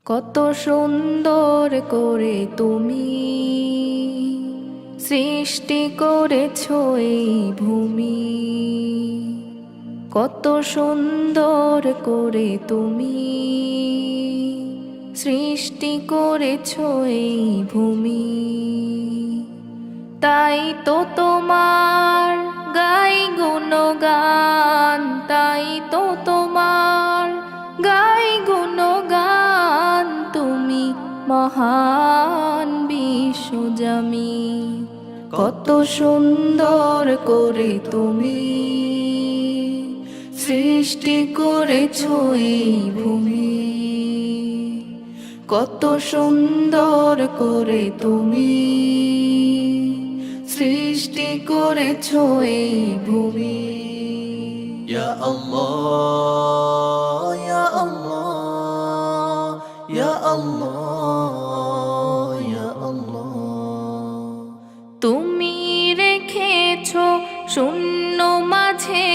কত সুন্দর করে তুমি সৃষ্টি করেছো এই ভূমি, কত সুন্দর করে তুমি সৃষ্টি করেছো এই ভূমি। তাই তো তোমার গাই গুণগান, তাই তো তোমার গাই গুণগান, তুমি মহান বিশ্বজামি। কত সুন্দর করে তুমি সৃষ্টি করেছো এই ভূমি, কত সুন্দর করে তুমি সৃষ্টি করেছো এই ভূমি। ইয়া আল্লাহ ইয়া আল্লাহ ইয়া আল্লাহ ইয়া আল্লাহ। তুমি রেখেছো শূন্য মাঝে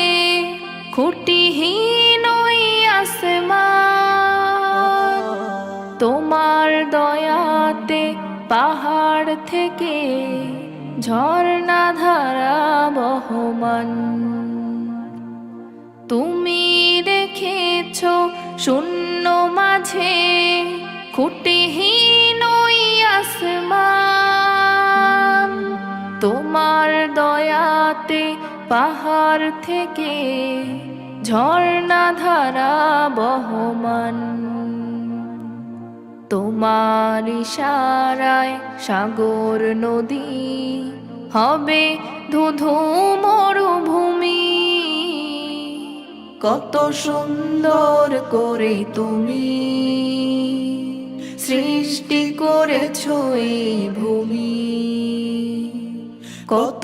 খুঁটিহীন ওই আসমান, তোমার দয়াতে পাহাড় থেকে ঝর্ণা ধারা বহমান। তুমি রেখেছো শূন্য মাঝে খুঁটিহীন ওই আসমান, তোমার দয়াতে পাহাড় থেকে ঝর্ণা ধারা বহমান। তোমার ইশারায় সাগর নদী হবে ধুধু মরুভূমি, কত সুন্দর করে তুমি সৃষ্টি করেছো এই ভূমি, কত